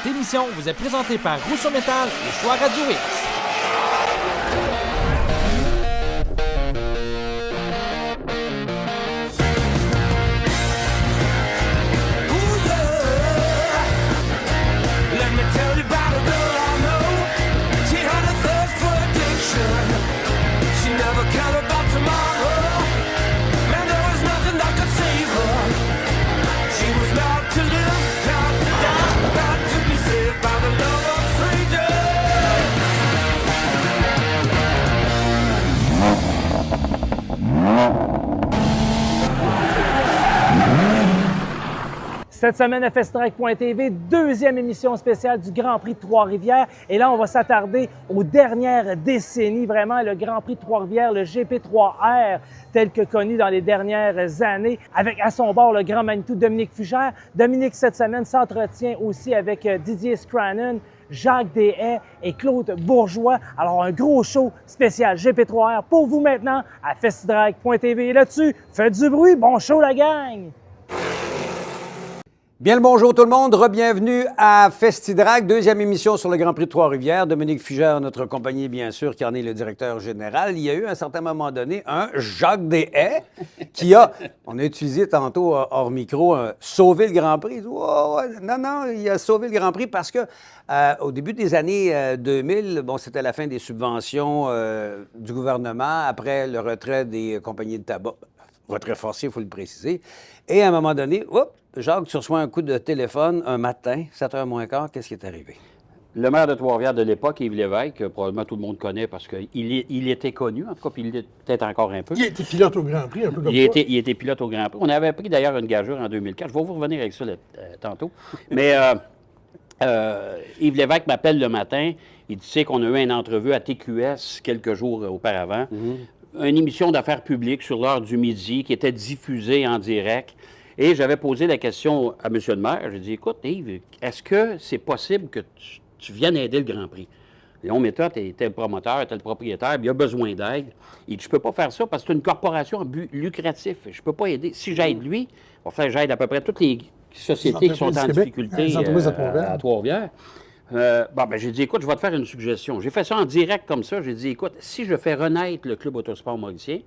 Cette émission vous est présentée par Rousseau Métal et Choix Radio X. Cette semaine à Festidrag.tv, deuxième émission spéciale du Grand Prix de Trois-Rivières. Et là, on va s'attarder aux dernières décennies, vraiment le Grand Prix de Trois-Rivières, le GP3R, tel que connu dans les dernières années, avec à son bord le grand Manitou Dominique Fugère. Dominique, cette semaine, s'entretient aussi avec Didier Scrannon, Jacques Deshaies et Claude Bourgeois. Alors, un gros show spécial GP3R pour vous maintenant à Festidrag.tv. Et là-dessus, faites du bruit, bon show la gang! Bien le bonjour tout le monde, re-bienvenue à Festidrag, deuxième émission sur le Grand Prix de Trois-Rivières. Dominique Fugère, notre compagnie bien sûr, qui en est le directeur général. Il y a eu à un certain moment donné un Jacques Deshaies qui a, on a utilisé tantôt hors micro, sauvé le Grand Prix. Oh, non, il a sauvé le Grand Prix parce que au début des années 2000, bon, c'était la fin des subventions du gouvernement après le retrait des compagnies de tabac. Retrait forcé, il faut le préciser. Et à un moment donné, Jacques, tu reçois un coup de téléphone un matin, 7h moins quart, qu'est-ce qui est arrivé? Le maire de Trois-Rivières de l'époque, Yves Lévesque, probablement tout le monde connaît parce qu'il était connu, en tout cas, puis il l'est peut-être encore un peu. Il était pilote au Grand Prix, un peu comme il était pilote au Grand Prix. On avait pris d'ailleurs une gageure en 2004. Je vais vous revenir avec ça tantôt. Mais Yves Lévesque m'appelle le matin. Il dit, tu sais qu'on a eu une entrevue à TQS quelques jours auparavant. Une émission d'affaires publiques sur l'heure du midi qui était diffusée en direct. Et j'avais posé la question à M. le maire. J'ai dit, écoute, Yves, est-ce que c'est possible que tu viennes aider le Grand Prix? Léon Méthode était le promoteur, était le propriétaire, il a besoin d'aide. Il dit, je ne peux pas faire ça parce que c'est une corporation à but lucratif. Je ne peux pas aider. Si j'aide lui, il va faire j'aide à peu près toutes les sociétés qui sont en difficulté à Trois-Rivières. J'ai dit, écoute, je vais te faire une suggestion. J'ai fait ça en direct comme ça. J'ai dit, écoute, si je fais renaître le Club Autosport Mauricien,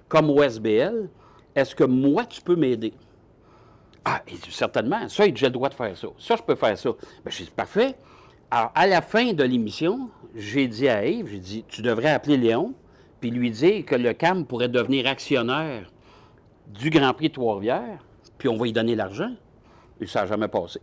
comme OSBL, est-ce que moi, tu peux m'aider? Ah, il dit, certainement. Ça, j'ai le droit de faire ça. Ça, je peux faire ça. J'ai dit, parfait. Alors, à la fin de l'émission, j'ai dit à Yves, j'ai dit, tu devrais appeler Léon, puis lui dire que le CAM pourrait devenir actionnaire du Grand Prix de Trois-Rivières, puis on va y donner l'argent. Et ça n'a jamais passé.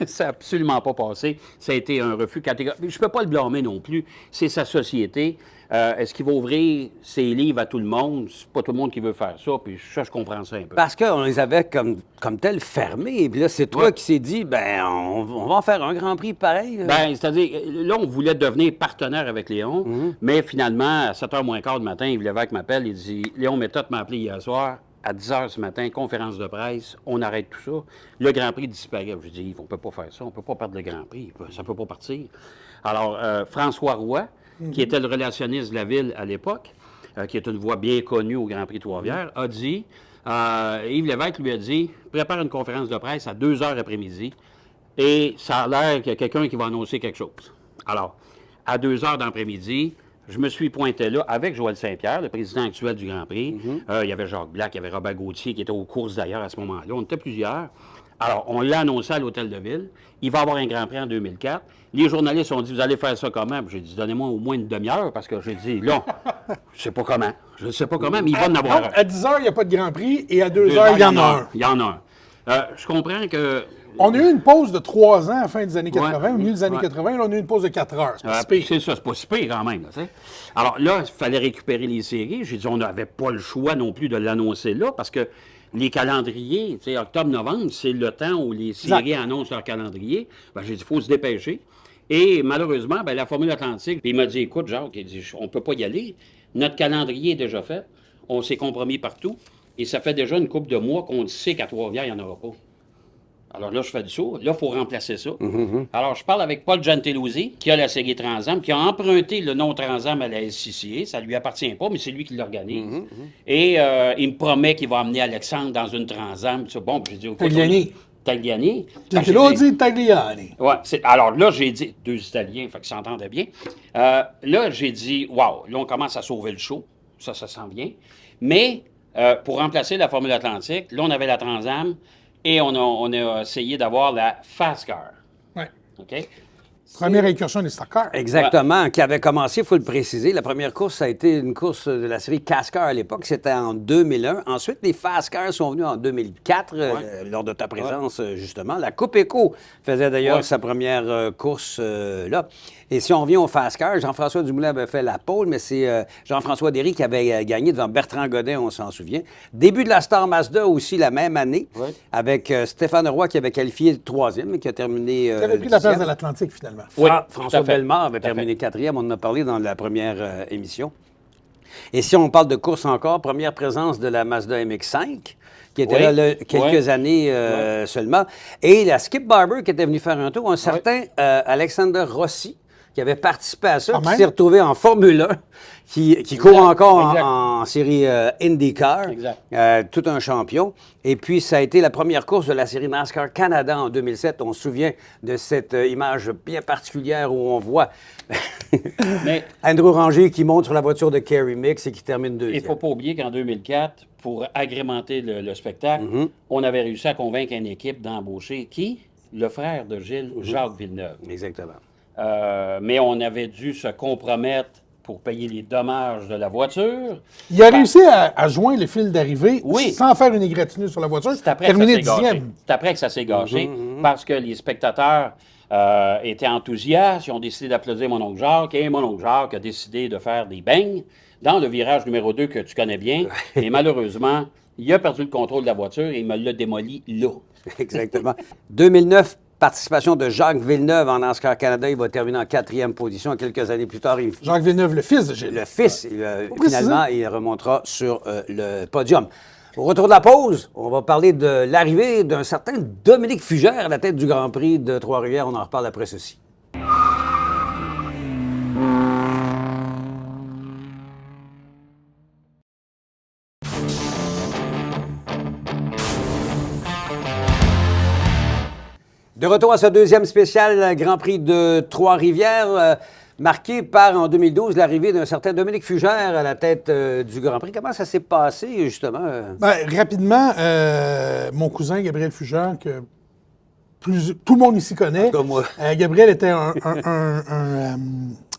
Ça n'a absolument pas passé. Ça a été un refus catégorique. Je ne peux pas le blâmer non plus. C'est sa société. Est-ce qu'il va ouvrir ses livres à tout le monde? C'est pas tout le monde qui veut faire ça, puis ça, je comprends ça un peu. Parce qu'on les avait comme tel fermés. Puis là, c'est toi qui s'est dit, on va en faire un Grand Prix pareil. C'est-à-dire, là, on voulait devenir partenaire avec Léon, mais finalement, à 7h moins quart du matin, Yves Lévesque m'appelle, il dit, Léon Méthode m'a appelé hier soir. À 10 h ce matin, conférence de presse, on arrête tout ça. Le Grand Prix disparaît. Je dis, on ne peut pas faire ça, on ne peut pas perdre le Grand Prix, ça ne peut pas partir. Alors, François Roy, qui était le relationniste de la ville à l'époque, qui est une voix bien connue au Grand Prix de Trois-Rivières, a dit, Yves Lévesque lui a dit, prépare une conférence de presse à 2 h après-midi, et ça a l'air qu'il y a quelqu'un qui va annoncer quelque chose. Alors, à 2 h d'après-midi, je me suis pointé là avec Joël Saint-Pierre, le président actuel du Grand Prix. Il y avait Jacques Black, il y avait Robert Gauthier qui était aux courses d'ailleurs à ce moment-là. On était plusieurs. Alors, on l'a annoncé à l'Hôtel de Ville. Il va y avoir un Grand Prix en 2004. Les journalistes ont dit, vous allez faire ça comment? J'ai dit, donnez-moi au moins une demi-heure parce que j'ai dit, là, je ne sais pas comment. Je ne sais pas comment, mais il va en avoir un. À 10 h, il n'y a pas de Grand Prix et à 2 h, il y en a un. Il y en a un. Je comprends que... On a eu une pause de 3 ans à la fin des années 80, au milieu des années 80, là, on a eu une pause de 4 heures. C'est pas si pire. C'est ça, c'est pas si pire quand même. Là, alors là, il fallait récupérer les séries. J'ai dit, on n'avait pas le choix non plus de l'annoncer là parce que les calendriers, octobre-novembre, c'est le temps où les séries annoncent leur calendrier. J'ai dit, il faut se dépêcher. Et malheureusement, la Formule Atlantique, il m'a dit, écoute, Jacques, il dit, on ne peut pas y aller. Notre calendrier est déjà fait. On s'est compromis partout. Et ça fait déjà une couple de mois qu'on sait qu'à Trois-Rivières, il n'y en aura pas. Alors là, je fais du saut. Là, il faut remplacer ça. Alors, je parle avec Paul Gentilozzi, qui a la série Transam, qui a emprunté le nom Transam à la SCCA. Ça ne lui appartient pas, mais c'est lui qui l'organise. Et il me promet qu'il va amener Alexandre dans une Transam. Bon, j'ai dit, T'as gagné. Tagliani. Gentilozzi Tagliani. Ouais, alors là, j'ai dit, 2 Italiens, fait qu'ils s'entendaient bien. Là, j'ai dit, wow, là, on commence à sauver le show. Ça sent bien. Mais pour remplacer la Formule Atlantique, là, on avait la Trans Am et on a essayé d'avoir la Fast Car. Ouais. OK? Première incursion des stock cars. Exactement, qui avait commencé, il faut le préciser. La première course, ça a été une course de la série Cask-Car à l'époque. C'était en 2001. Ensuite, les Fast Cars sont venus en 2004, lors de ta présence, justement. La Coupe Éco faisait d'ailleurs sa première course là. Et si on revient au Fast Car, Jean-François Dumoulin avait fait la pole, mais c'est Jean-François Derry qui avait gagné devant Bertrand Godin, on s'en souvient. Début de la Star Mazda aussi la même année, avec Stéphane Roy qui avait qualifié 3e et qui a terminé. Qui avait pris la place de l'Atlantique, finalement. Oui, François Bellemare avait terminé 4e. On en a parlé dans la première émission. Et si on parle de course encore, première présence de la Mazda MX-5, qui était là quelques années seulement. Et la Skip Barber qui était venu faire un tour, un certain Alexander Rossi, qui avait participé à ça, qui s'est retrouvé en Formule 1, qui court encore en série IndyCar, tout un champion. Et puis, ça a été la première course de la série NASCAR Canada en 2007. On se souvient de cette image bien particulière où on voit Andrew Ranger qui monte sur la voiture de Kerry Mix et qui termine deuxième. Il ne faut pas oublier qu'en 2004, pour agrémenter le spectacle, on avait réussi à convaincre une équipe d'embaucher qui? Le frère de Gilles, Jacques Villeneuve. Exactement. Mais on avait dû se compromettre pour payer les dommages de la voiture. Il a réussi à joindre les fils d'arrivée sans faire une égratignure sur la voiture. C'est après terminé que ça s'est gâché. 10e. C'est après que ça s'est gâché parce que les spectateurs étaient enthousiastes. Ils ont décidé d'applaudir mon oncle Jacques et mon oncle Jacques a décidé de faire des beignes dans le virage numéro 2 que tu connais bien. Et malheureusement, il a perdu le contrôle de la voiture et il me l'a démoli là. Exactement. 2009, participation de Jacques Villeneuve en NASCAR Canada. Il va terminer en 4e position. Quelques années plus tard, Jacques Villeneuve, le fils de Gilles. Le fils, finalement, il remontera sur le podium. Au retour de la pause, on va parler de l'arrivée d'un certain Dominique Fugère à la tête du Grand Prix de Trois-Rivières. On en reparle après ceci. De retour à ce deuxième spécial Grand Prix de Trois-Rivières, marqué par, en 2012, l'arrivée d'un certain Dominique Fugère à la tête du Grand Prix. Comment ça s'est passé, justement? Rapidement, mon cousin Gabriel Fugère, que tout le monde ici connaît. Moi. Gabriel était un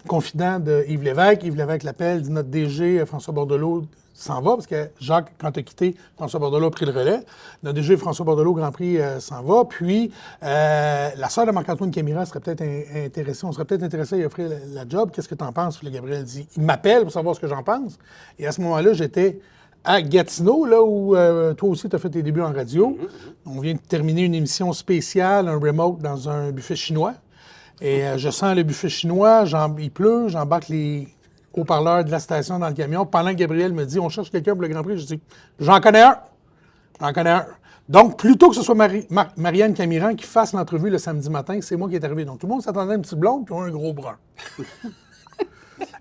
confident de Yves Lévesque. Yves Lévesque l'appelle, dit notre DG, François Bordelot, s'en va, parce que Jacques, quand tu as quitté, François Bordelot a pris le relais. Notre DG, François Bordelot, Grand Prix, s'en va. Puis, la sœur de Marc-Antoine Camira serait peut-être intéressée. On serait peut-être intéressé à lui offrir la job. Qu'est-ce que tu en penses? Puis Gabriel dit, il m'appelle pour savoir ce que j'en pense. Et à ce moment-là, j'étais à Gatineau, là où toi aussi, tu as fait tes débuts en radio. On vient de terminer une émission spéciale, un remote dans un buffet chinois. Et je sens le buffet chinois, il pleut, j'embarque les haut-parleurs de la station dans le camion. Pendant que Gabriel me dit, on cherche quelqu'un pour le Grand Prix, je dis, j'en connais un. Donc, plutôt que ce soit Marianne Camiran qui fasse l'entrevue le samedi matin, c'est moi qui est arrivé. Donc, tout le monde s'attendait à une petite blonde puis un gros brun.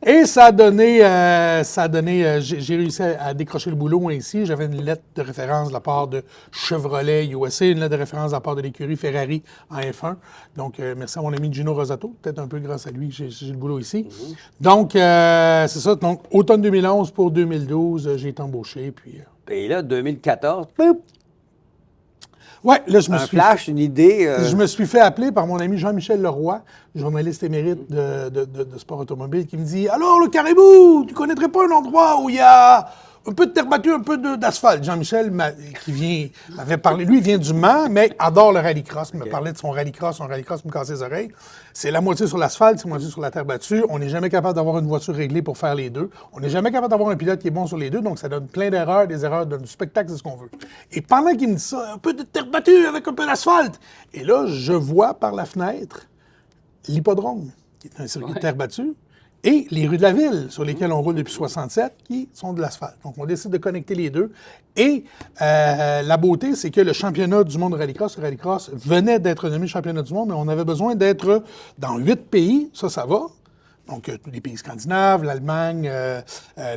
Et ça a donné, j'ai réussi à décrocher le boulot ainsi. J'avais une lettre de référence de la part de Chevrolet USA, une lettre de référence de la part de l'écurie Ferrari en F1. Donc, merci à mon ami Gino Rosato. Peut-être un peu grâce à lui que j'ai le boulot ici. Donc, c'est ça. Donc, automne 2011 pour 2012, j'ai été embauché. Puis, Et là, 2014, ouais, là, je me un suis flash, une idée. Je me suis fait appeler par mon ami Jean-Michel Leroy, journaliste émérite de sport automobile, qui me dit « Alors, le Caribou, tu connaîtrais pas un endroit où il y a un peu de terre battue, un peu d'asphalte? » Jean-Michel, m'avait parlé, lui, il vient du Mans, mais adore le rallycross. Il me parlait de son rallycross me cassait les oreilles. C'est la moitié sur l'asphalte, c'est la moitié sur la terre battue. On n'est jamais capable d'avoir une voiture réglée pour faire les deux. On n'est jamais capable d'avoir un pilote qui est bon sur les deux, donc ça donne plein d'erreurs. Des erreurs du spectacle, c'est ce qu'on veut. Et pendant qu'il me dit ça, un peu de terre battue avec un peu d'asphalte. Et là, je vois par la fenêtre l'hippodrome, qui est un circuit de terre battue, et les rues de la ville, sur lesquelles on roule depuis 67, qui sont de l'asphalte. Donc, on décide de connecter les deux. Et la beauté, c'est que le championnat du monde de rallycross, le rallycross venait d'être nommé championnat du monde, mais on avait besoin d'être dans 8 pays, ça va. Donc, tous les pays scandinaves, l'Allemagne,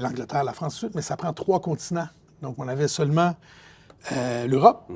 l'Angleterre, la France, mais ça prend 3 continents. Donc, on avait seulement l'Europe,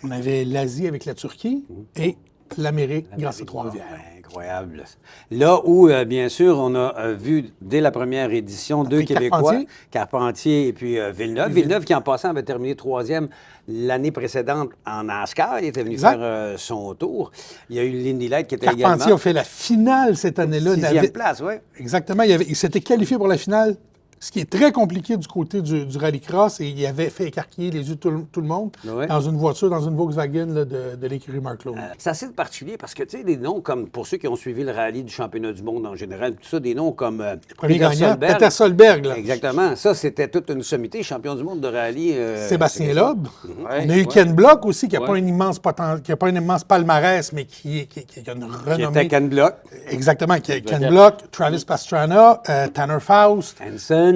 on avait l'Asie avec la Turquie et l'Amérique grâce à Trois-Rivières. Incroyable. Là où, bien sûr, on a vu dès la première édition deux Québécois, Carpentier et puis Villeneuve. Villeneuve qui, en passant, avait terminé 3e l'année précédente en NASCAR. Il était venu faire son tour. Il y a eu Lindy Light qui était également... Carpentier a fait la finale cette année-là. 6e place, oui. Exactement. Il s'était qualifié pour la finale, ce qui est très compliqué du côté du rallycross, et il avait fait écarquiller les yeux de tout le monde dans une voiture, dans une Volkswagen là, de l'écurie Mark Lowe. C'est assez particulier parce que, tu sais, des noms comme, pour ceux qui ont suivi le rallye du championnat du monde en général, tout ça, des noms comme Peter Solberg. Là. Exactement. Ça, c'était toute une sommité, champion du monde de rallye. Sébastien Loeb. On a eu Ken Block aussi, qui n'a pas un immense palmarès, mais qui a une renommée. Qui était Ken Block. Exactement. Ken Block, Travis Pastrana, Tanner Faust. Hansen.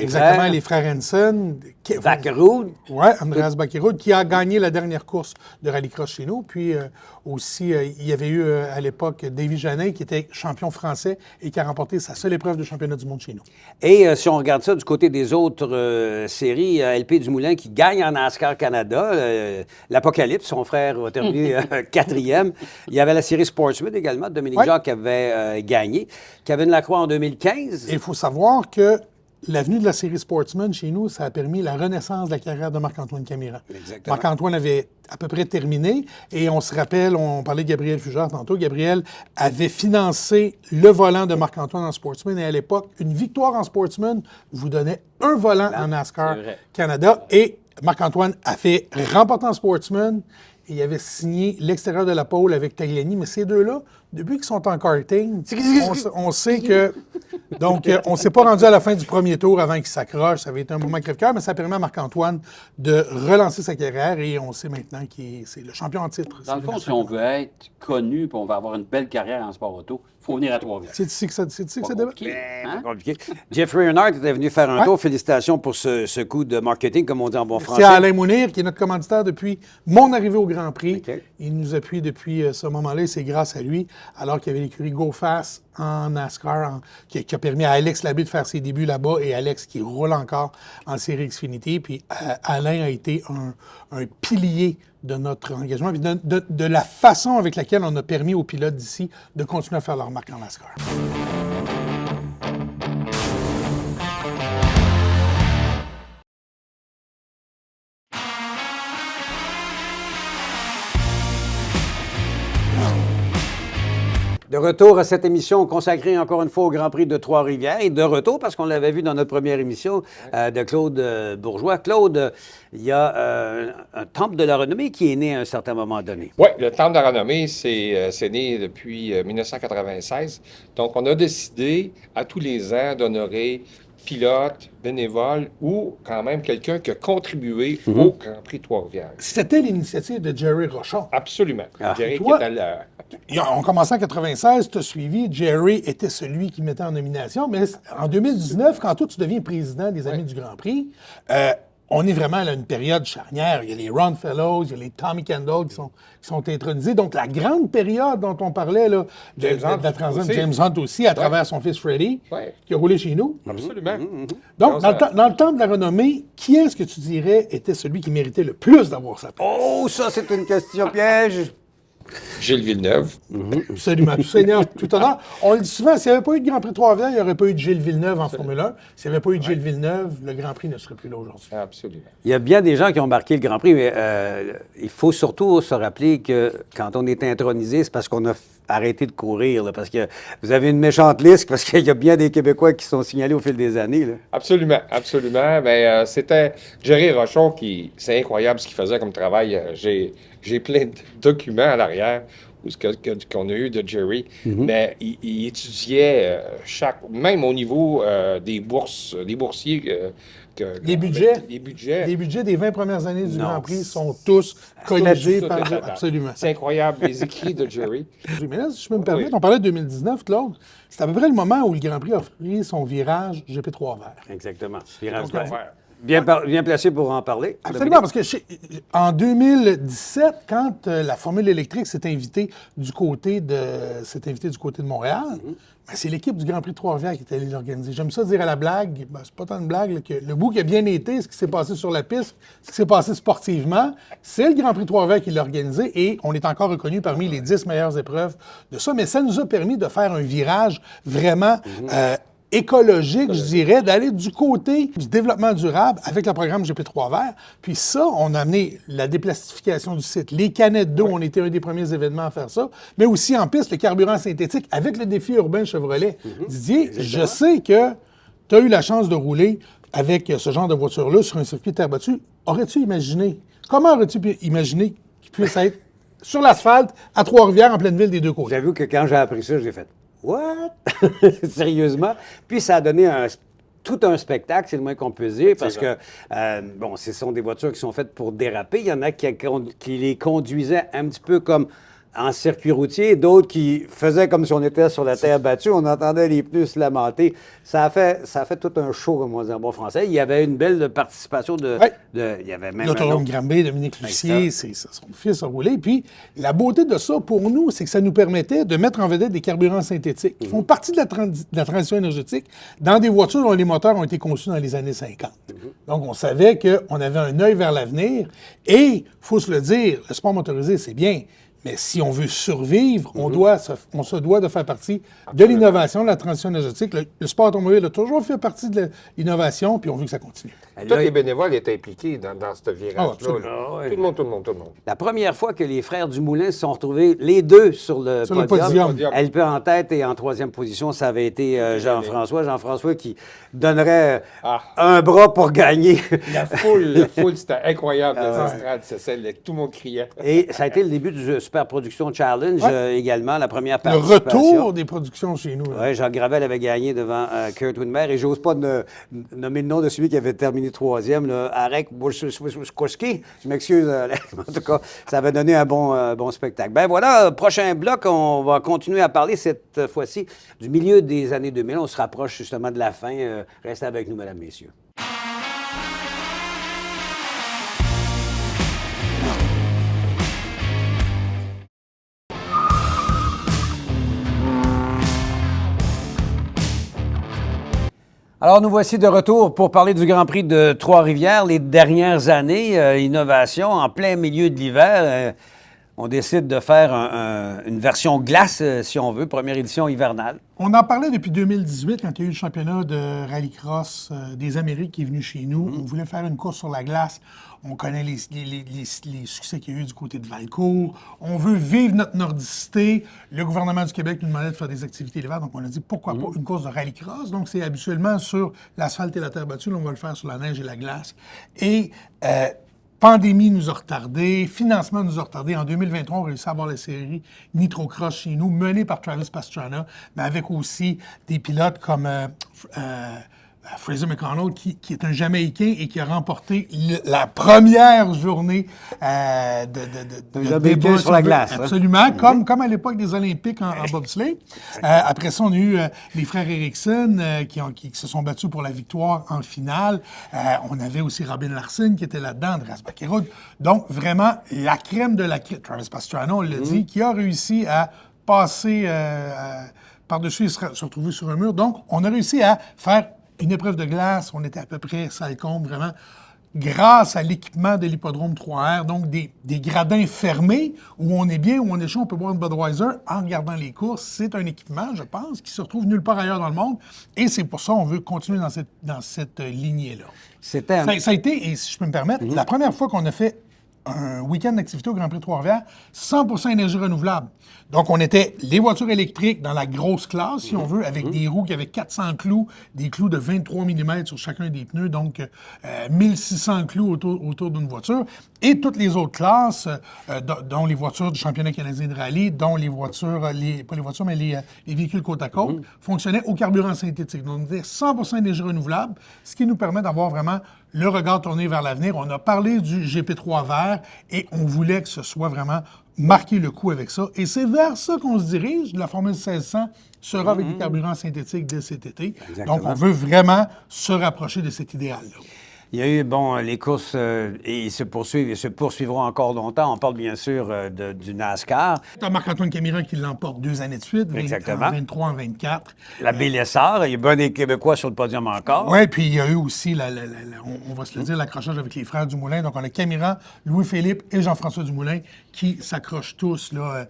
Exactement, les frères Hansen. Bakkerud. Oui, Andreas Bakkerud, qui a gagné la dernière course de rallycross chez nous. Puis aussi, il y avait eu à l'époque Davy Janet, qui était champion français et qui a remporté sa seule épreuve de championnat du monde chez nous. Et si on regarde ça du côté des autres séries, LP Dumoulin qui gagne en NASCAR Canada, l'Apocalypse, son frère a terminé 4e. Il y avait la série Sportsman également, Dominique Jacques qui avait gagné. Kevin Lacroix en 2015. Et il faut savoir que l'avenue de la série Sportsman, chez nous, ça a permis la renaissance de la carrière de Marc-Antoine Camira. Marc-Antoine avait à peu près terminé, et on se rappelle, on parlait de Gabriel Fugère tantôt, Gabriel avait financé le volant de Marc-Antoine en Sportsman, et à l'époque, une victoire en Sportsman vous donnait un volant en NASCAR Canada, et Marc-Antoine a fait remporter en Sportsman, et il avait signé l'extérieur de la pole avec Tagliani, mais ces deux-là, depuis qu'ils sont en karting, on sait que... Donc, on ne s'est pas rendu à la fin du premier tour avant qu'il s'accroche. Ça avait été un moment crève-cœur, mais ça permet à Marc-Antoine de relancer sa carrière, et on sait maintenant c'est le champion en titre. Dans le fond, si on veut être connu et on veut avoir une belle carrière en sport auto, il faut venir à Trois-Rivières. C'est ici que ça débat. Compliqué. Jeffrey Earnhardt était venu faire un tour. Félicitations pour ce coup de marketing, comme on dit en bon français. C'est Alain Mounir, qui est notre commanditaire depuis mon arrivée au Grand Prix. Il nous appuie depuis ce moment-là, et c'est grâce à lui, alors qu'il y avait l'écurie Go Fast en NASCAR, qui a permis à Alex Labbé de faire ses débuts là-bas, et Alex qui roule encore en série Xfinity. Puis Alain a été un pilier de notre engagement, et de la façon avec laquelle on a permis aux pilotes d'ici de continuer à faire leur marque en NASCAR. De retour à cette émission consacrée encore une fois au Grand Prix de Trois-Rivières. Et de retour, parce qu'on l'avait vu dans notre première émission de Claude Bourgeois. Claude, il y a un temple de la renommée qui est né à un certain moment donné. Oui, le temple de la renommée, c'est né depuis 1996. Donc, on a décidé à tous les ans d'honorer pilote, bénévole ou quand même quelqu'un qui a contribué au Grand Prix de Trois-Rivières. C'était l'initiative de Jerry Rochon. Absolument. Jerry toi, qui était on commençait en 96, tu as suivi, Jerry était celui qui mettait en nomination, mais en 2019, quand toi tu deviens président des Amis du Grand Prix, on est vraiment à une période charnière. Il y a les Ron Fellows, il y a les Tommy Kendall qui sont intronisés. Donc, la grande période dont on parlait, là, de la transition, James Hunt aussi, à travers son fils Freddie, qui a roulé chez nous. Absolument. Donc, dans le temps de la renommée, qui est-ce que tu dirais était celui qui méritait le plus d'avoir sa place? Oh, ça, c'est une question piège. Gilles Villeneuve. Absolument. Tout seigneur, tout honneur. On le dit souvent, s'il n'y avait pas eu de Grand Prix de Trois-Rivières, il n'y aurait pas eu de Gilles Villeneuve en Formule 1. S'il n'y avait pas eu de Gilles Villeneuve, le Grand Prix ne serait plus là aujourd'hui. Absolument. Il y a bien des gens qui ont marqué le Grand Prix, mais il faut surtout se rappeler que quand on est intronisé, c'est parce qu'on a arrêté de courir, là, parce que vous avez une méchante liste, parce qu'il y a bien des Québécois qui sont signalés au fil des années. Là. Absolument, absolument. Mais c'était Jerry Rochon qui... C'est incroyable ce qu'il faisait comme travail. J'ai plein de documents à l'arrière qu'on a eu de Jerry, mais il étudiait même au niveau des bourses, des boursiers. Les budgets. Les budgets. Les budgets des 20 premières années du Grand Prix sont tous colligés par... Absolument. C'est incroyable, les écrits de Jerry. Mais là, si je peux me permettre, on parlait de 2019, Claude. C'est à peu près le moment où le Grand Prix a pris son virage GP3 vert. Exactement. Virage vert. Bien placé pour en parler. Absolument, parce que en 2017, quand la Formule électrique s'est invitée du côté de Montréal, ben, c'est l'équipe du Grand Prix de Trois-Rivières qui est allée l'organiser. J'aime ça dire à la blague, ben, c'est pas tant une blague, là, que le bout qui a bien été, ce qui s'est passé sur la piste, ce qui s'est passé sportivement, c'est le Grand Prix de Trois-Rivières qui l'a organisé et on est encore reconnu parmi les 10 meilleures épreuves de ça. Mais ça nous a permis de faire un virage vraiment écologique, je dirais, d'aller du côté du développement durable avec le programme GP3 Vert. Puis ça, on a amené la déplastification du site, les canettes d'eau, on était un des premiers événements à faire ça, mais aussi en piste, le carburant synthétique avec le défi urbain Chevrolet. Didier, je sais que tu as eu la chance de rouler avec ce genre de voiture-là sur un circuit terre battue. Comment aurais-tu pu imaginer qu'il puisse être sur l'asphalte à Trois-Rivières en pleine ville des deux côtés? J'avoue que quand j'ai appris ça, j'ai fait « What? » Sérieusement. Puis ça a donné tout un spectacle, c'est le moins qu'on peut dire, parce que, ce sont des voitures qui sont faites pour déraper. Il y en a qui les conduisaient un petit peu comme en circuit routier, d'autres qui faisaient comme si on était sur la terre battue. On entendait les pneus se lamenter. Ça a fait tout un show, comme on dit en bon français. Il y avait une belle participation il y avait même L'autodrome Granby, Dominique Lucier, son fils a roulé. Puis la beauté de ça, pour nous, c'est que ça nous permettait de mettre en vedette des carburants synthétiques qui font partie de la transition énergétique dans des voitures dont les moteurs ont été conçus dans les années 50. Donc, on savait qu'on avait un œil vers l'avenir. Et, il faut se le dire, le sport motorisé, c'est bien. Mais si on veut survivre, on se doit de faire partie de l'innovation, de la transition énergétique. Le sport automobile a toujours fait partie de l'innovation, puis on veut que ça continue. Tous les bénévoles étaient impliqués dans ce virage-là. absolument. Tout le monde. La première fois que les frères Dumoulin se sont retrouvés, les deux, sur le podium, LP en tête et en troisième position, ça avait été Jean-François. Jean-François qui donnerait un bras pour gagner. La foule, c'était incroyable. Les estrades, c'est celle que tout le monde criait. Et ça a été le début du Super Production Challenge également, la première Le participation. retour des productions chez nous. Oui, Jacques Gravel avait gagné devant Kurt Widmer et j'ose pas nommer le nom de celui qui avait terminé troisième, Arek Bouchkowski. Je m'excuse, Alex. En tout cas, ça avait donné un bon spectacle. Ben voilà, prochain bloc, on va continuer à parler cette fois-ci du milieu des années 2000. On se rapproche justement de la fin. Restez avec nous, mesdames, messieurs. Alors, nous voici de retour pour parler du Grand Prix de Trois-Rivières. Les dernières années, innovation en plein milieu de l'hiver. On décide de faire une version glace, si on veut, première édition hivernale. On en parlait depuis 2018, quand il y a eu le championnat de rallycross des Amériques qui est venu chez nous. On voulait faire une course sur la glace. On connaît les succès qu'il y a eu du côté de Valcourt. On veut vivre notre nordicité. Le gouvernement du Québec nous demandait de faire des activités l'hiver, donc on a dit pourquoi pas une course de rallycross. Donc c'est habituellement sur l'asphalte et la terre battue. Là, on va le faire sur la neige et la glace. Et pandémie nous a retardés, financement nous a retardés. En 2023, on a réussi à avoir la série Nitro Cross chez nous, menée par Travis Pastrana, mais avec aussi des pilotes comme Fraser McConnell, qui est un Jamaïcain et qui a remporté la première journée de débat sur la glace. Absolument, comme à l'époque des Olympiques en bobsleigh. Après ça, on a eu les frères Eriksson qui se sont battus pour la victoire en finale. On avait aussi Robin Larsen qui était là-dedans, Andreas Bakkerud. Donc, vraiment, la crème de la crème. Travis Pastrana, on l'a dit, qui a réussi à passer par-dessus et se retrouver sur un mur. Donc, on a réussi à faire une épreuve de glace, on était à peu près salle-comble, vraiment, grâce à l'équipement de l'hippodrome 3R, donc des gradins fermés, où on est bien, où on est chaud, on peut boire une Budweiser en regardant les courses. C'est un équipement, je pense, qui se retrouve nulle part ailleurs dans le monde, et c'est pour ça qu'on veut continuer dans cette lignée-là. Ça a été, et si je peux me permettre, la première fois qu'on a fait un week-end d'activité au Grand Prix de Trois-Rivières, 100% énergie renouvelable. Donc, on était les voitures électriques dans la grosse classe, si on veut, avec des roues qui avaient 400 clous, des clous de 23 mm sur chacun des pneus, donc 1600 clous autour d'une voiture. Et toutes les autres classes, dont les voitures du championnat canadien de rallye, dont les voitures, pas les voitures, mais les véhicules côte à côte, fonctionnaient au carburant synthétique. Donc, on était 100% énergie renouvelable, ce qui nous permet d'avoir vraiment le regard tourné vers l'avenir. On a parlé du GP3 vert et on voulait que ce soit vraiment marquer le coup avec ça. Et c'est vers ça qu'on se dirige. La Formule 1600 sera avec des carburants synthétiques dès cet été. Exactement. Donc, on veut vraiment se rapprocher de cet idéal-là. Il y a eu, bon, les courses, et ils se poursuivent et se poursuivront encore longtemps. On parle bien sûr du NASCAR. T'as Marc-Antoine Camiran qui l'emporte 2 années de suite, Exactement. en 23, en 24. La BLSR, il y a bien des Québécois sur le podium encore. Oui, puis il y a eu aussi, on va se le dire, l'accrochage avec les frères Dumoulin. Donc, on a Camiran, Louis-Philippe et Jean-François Dumoulin qui s'accrochent tous là,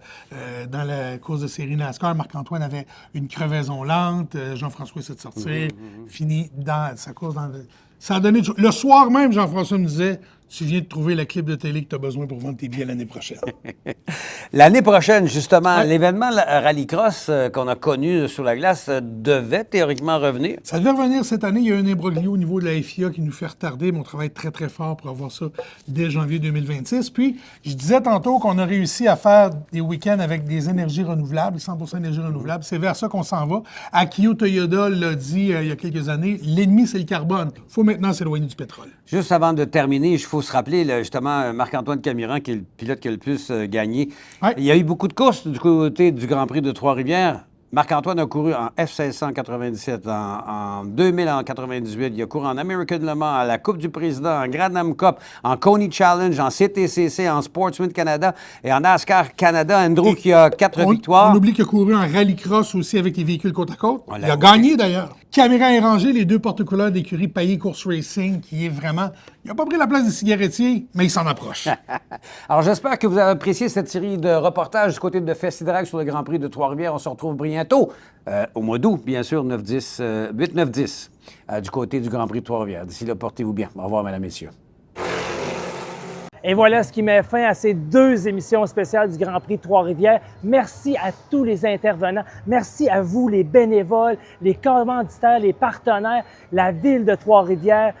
dans la course de série NASCAR. Marc-Antoine avait une crevaison lente. Jean-François essaie de sortir, fini dans sa course. Ça a donné... Le soir même, Jean-François me disait... Tu viens de trouver la clip de télé que tu as besoin pour vendre tes billets l'année prochaine. L'année prochaine, justement, l'événement Rallycross qu'on a connu sur la glace devait théoriquement revenir. Ça devait revenir cette année. Il y a un imbroglio au niveau de la FIA qui nous fait retarder, mais on travaille très, très fort pour avoir ça dès janvier 2026. Puis, je disais tantôt qu'on a réussi à faire des week-ends avec des énergies renouvelables, 100% énergie renouvelable. C'est vers ça qu'on s'en va. Akio Toyoda l'a dit il y a quelques années, l'ennemi, c'est le carbone. Il faut maintenant s'éloigner du pétrole. Juste avant de terminer, il faut se rappeler, là, justement, Marc-Antoine Camiran, qui est le pilote qui a le plus gagné. Ouais. Il y a eu beaucoup de courses du côté du Grand Prix de Trois-Rivières. Marc-Antoine a couru en F1600 en 97, en 2000 en 98. Il a couru en American Le Mans, à la Coupe du Président, en Grand Am Cup, en Coney Challenge, en CTCC, en Sportsman Canada et en NASCAR Canada. Andrew qui a 4 victoires. On oublie qu'il a couru en rallycross aussi avec les véhicules côte à côte. On Il l'a a gagné d'ailleurs. Camiran et Rangé, les deux porte-couleurs d'écurie Payet Course Racing, qui est vraiment... Il n'a pas pris la place des cigarettiers, mais il s'en approche. Alors, j'espère que vous avez apprécié cette série de reportages du côté de Festidrag sur le Grand Prix de Trois-Rivières. On se retrouve bientôt, au mois d'août, bien sûr, 8-9-10, du côté du Grand Prix de Trois-Rivières. D'ici là, portez-vous bien. Au revoir, mesdames, messieurs. Et voilà ce qui met fin à ces 2 émissions spéciales du Grand Prix de Trois-Rivières. Merci à tous les intervenants. Merci à vous, les bénévoles, les commanditaires, les partenaires, la ville de Trois-Rivières.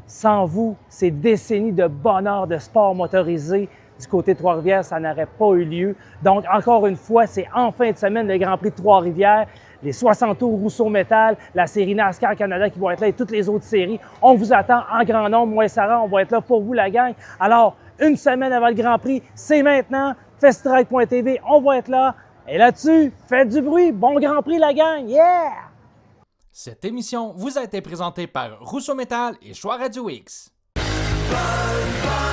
Sans vous, ces décennies de bonheur, de sport motorisé du côté de Trois-Rivières, ça n'aurait pas eu lieu. Donc, encore une fois, c'est en fin de semaine le Grand Prix de Trois-Rivières, les 60 tours Rousseau Métal, la série NASCAR Canada qui vont être là et toutes les autres séries. On vous attend en grand nombre. Moi et Sarah, on va être là pour vous, la gang. Alors, une semaine avant le Grand Prix, c'est maintenant. Festidrag.tv, on va être là. Et là-dessus, faites du bruit. Bon Grand Prix, la gang. Yeah! Cette émission vous a été présentée par Rousseau Métal et Choix Radio X. Bye, bye.